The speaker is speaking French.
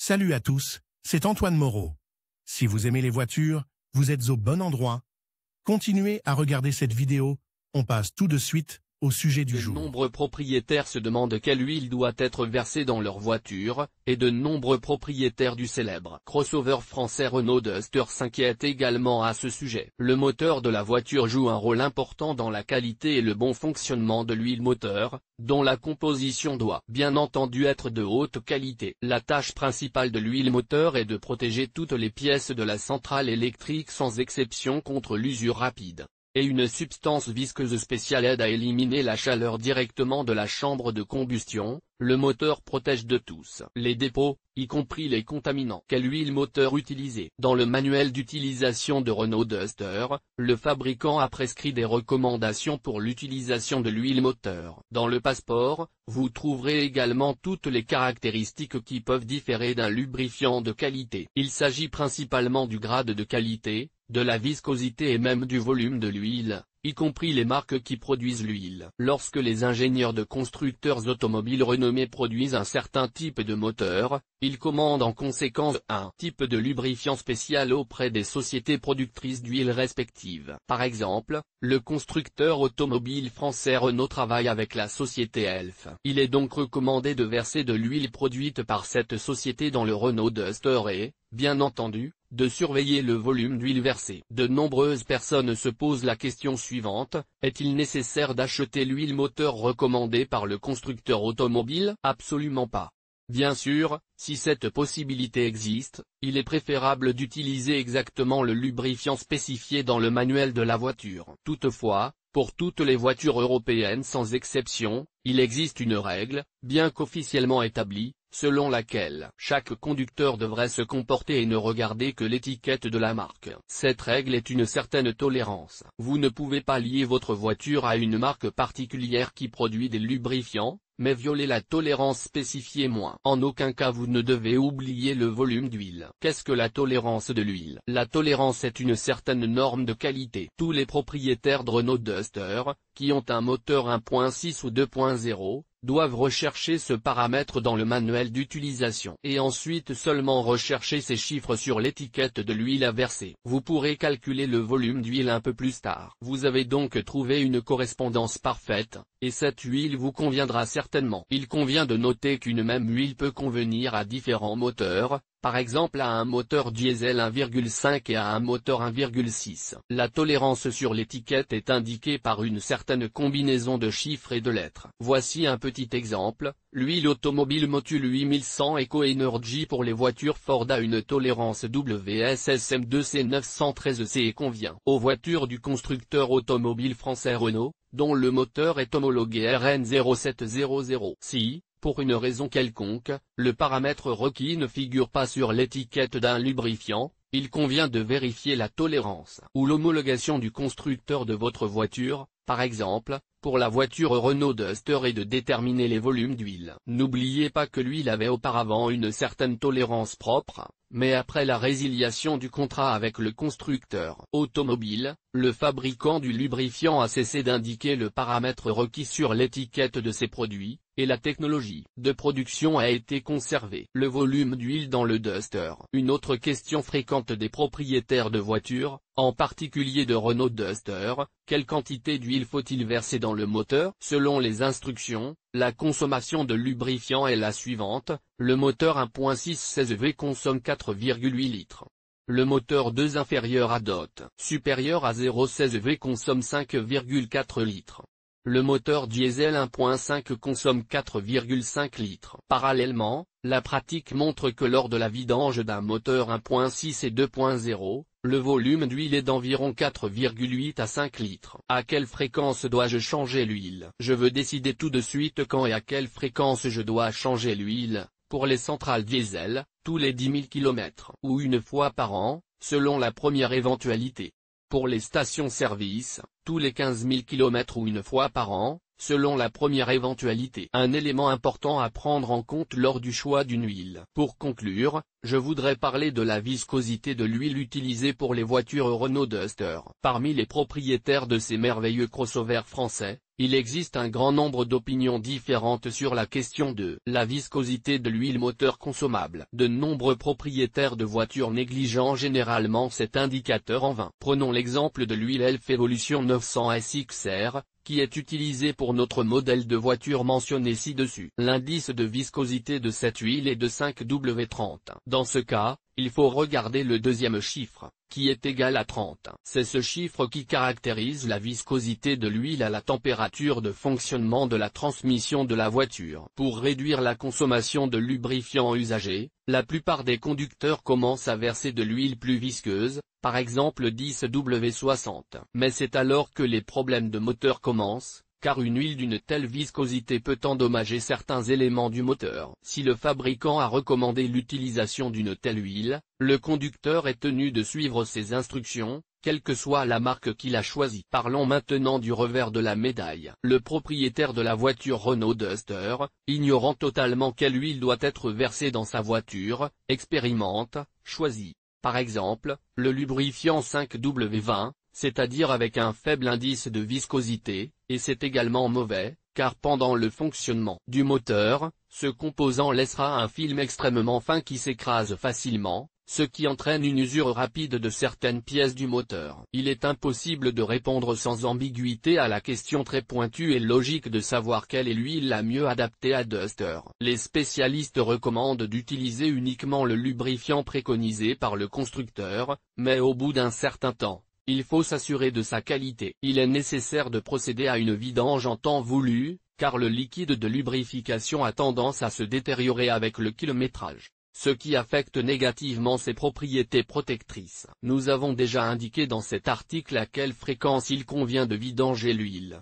Salut à tous, c'est Antoine Moreau. Si vous aimez les voitures, vous êtes au bon endroit. Continuez à regarder cette vidéo, on passe tout de suite au sujet du jour. De nombreux propriétaires se demandent quelle huile doit être versée dans leur voiture, et de nombreux propriétaires du célèbre crossover français Renault Duster s'inquiètent également à ce sujet. Le moteur de la voiture joue un rôle important dans la qualité et le bon fonctionnement de l'huile moteur, dont la composition doit bien entendu être de haute qualité. La tâche principale de l'huile moteur est de protéger toutes les pièces de la centrale électrique sans exception contre l'usure rapide. Et une substance visqueuse spéciale aide à éliminer la chaleur directement de la chambre de combustion. Le moteur protège de tous les dépôts, y compris les contaminants. Quelle huile moteur utiliser? Dans le manuel d'utilisation de Renault Duster, le fabricant a prescrit des recommandations pour l'utilisation de l'huile moteur. Dans le passeport, vous trouverez également toutes les caractéristiques qui peuvent différer d'un lubrifiant de qualité. Il s'agit principalement du grade de qualité, de la viscosité et même du volume de l'huile, y compris les marques qui produisent l'huile. Lorsque les ingénieurs de constructeurs automobiles renommés produisent un certain type de moteur, ils commandent en conséquence un type de lubrifiant spécial auprès des sociétés productrices d'huile respectives. Par exemple, le constructeur automobile français Renault travaille avec la société Elf. Il est donc recommandé de verser de l'huile produite par cette société dans le Renault Duster et, bien entendu, de surveiller le volume d'huile versée. De nombreuses personnes se posent la question suivante: est-il nécessaire d'acheter l'huile moteur recommandée par le constructeur automobile? Absolument pas. Bien sûr, si cette possibilité existe, il est préférable d'utiliser exactement le lubrifiant spécifié dans le manuel de la voiture. Toutefois, pour toutes les voitures européennes sans exception, il existe une règle, bien qu'officiellement établie, selon laquelle chaque conducteur devrait se comporter et ne regarder que l'étiquette de la marque. Cette règle est une certaine tolérance. Vous ne pouvez pas lier votre voiture à une marque particulière qui produit des lubrifiants, mais violer la tolérance spécifiée moins. En aucun cas vous ne devez oublier le volume d'huile. Qu'est-ce que la tolérance de l'huile? La tolérance est une certaine norme de qualité. Tous les propriétaires de Renault Duster, qui ont un moteur 1.6 ou 2.0, doivent rechercher ce paramètre dans le manuel d'utilisation. Et ensuite seulement rechercher ces chiffres sur l'étiquette de l'huile à verser. Vous pourrez calculer le volume d'huile un peu plus tard. Vous avez donc trouvé une correspondance parfaite, et cette huile vous conviendra certainement. Il convient de noter qu'une même huile peut convenir à différents moteurs, par exemple à un moteur diesel 1,5 et à un moteur 1,6. La tolérance sur l'étiquette est indiquée par une certaine combinaison de chiffres et de lettres. Voici un petit exemple: l'huile automobile Motul 8100 Eco Energy pour les voitures Ford a une tolérance WSSM2C 913C et convient aux voitures du constructeur automobile français Renault, dont le moteur est homologué RN 0700. Si, pour une raison quelconque, le paramètre requis ne figure pas sur l'étiquette d'un lubrifiant, il convient de vérifier la tolérance ou l'homologation du constructeur de votre voiture, par exemple, pour la voiture Renault Duster, et de déterminer les volumes d'huile. N'oubliez pas que l'huile avait auparavant une certaine tolérance propre, mais après la résiliation du contrat avec le constructeur automobile, le fabricant du lubrifiant a cessé d'indiquer le paramètre requis sur l'étiquette de ses produits, et la technologie de production a été conservée. Le volume d'huile dans le Duster. Une autre question fréquente des propriétaires de voitures, en particulier de Renault Duster: quelle quantité d'huile faut-il verser dans le moteur? Selon les instructions, la consommation de lubrifiant est la suivante: le moteur 1.6 16V consomme 4,8 litres. Le moteur 2 inférieur à DOT supérieur à 0,16 V consomme 5,4 litres. Le moteur diesel 1.5 consomme 4,5 litres. Parallèlement, la pratique montre que lors de la vidange d'un moteur 1.6 et 2.0, le volume d'huile est d'environ 4,8 à 5 litres. À quelle fréquence dois-je changer l'huile? Je veux décider tout de suite quand et à quelle fréquence je dois changer l'huile. Pour les centrales diesel, tous les 10 000 km, ou une fois par an, selon la première éventualité. Pour les stations-service, tous les 15 000 km ou une fois par an, selon la première éventualité. Un élément important à prendre en compte lors du choix d'une huile. Pour conclure, je voudrais parler de la viscosité de l'huile utilisée pour les voitures Renault Duster. Parmi les propriétaires de ces merveilleux crossovers français, Il existe un grand nombre d'opinions différentes sur la question de la viscosité de l'huile moteur consommable. De nombreux propriétaires de voitures négligent généralement cet indicateur en vain. Prenons l'exemple de l'huile Elf Evolution 900 SXR, qui est utilisée pour notre modèle de voiture mentionné ci-dessus. L'indice de viscosité de cette huile est de 5W30. Dans ce cas, il faut regarder le deuxième chiffre, qui est égal à 30. C'est ce chiffre qui caractérise la viscosité de l'huile à la température de fonctionnement de la transmission de la voiture. Pour réduire la consommation de lubrifiants usagés, la plupart des conducteurs commencent à verser de l'huile plus visqueuse, par exemple 10W60. Mais c'est alors que les problèmes de moteur commencent, car une huile d'une telle viscosité peut endommager certains éléments du moteur. Si le fabricant a recommandé l'utilisation d'une telle huile, le conducteur est tenu de suivre ses instructions, quelle que soit la marque qu'il a choisie. Parlons maintenant du revers de la médaille. Le propriétaire de la voiture Renault Duster, ignorant totalement quelle huile doit être versée dans sa voiture, expérimente, choisit, par exemple, le lubrifiant 5W20, c'est-à-dire avec un faible indice de viscosité, et c'est également mauvais, car pendant le fonctionnement du moteur, ce composant laissera un film extrêmement fin qui s'écrase facilement, ce qui entraîne une usure rapide de certaines pièces du moteur. Il est impossible de répondre sans ambiguïté à la question très pointue et logique de savoir quelle est l'huile la mieux adaptée à Duster. Les spécialistes recommandent d'utiliser uniquement le lubrifiant préconisé par le constructeur, mais au bout d'un certain temps, il faut s'assurer de sa qualité. Il est nécessaire de procéder à une vidange en temps voulu, car le liquide de lubrification a tendance à se détériorer avec le kilométrage, ce qui affecte négativement ses propriétés protectrices. Nous avons déjà indiqué dans cet article à quelle fréquence il convient de vidanger l'huile.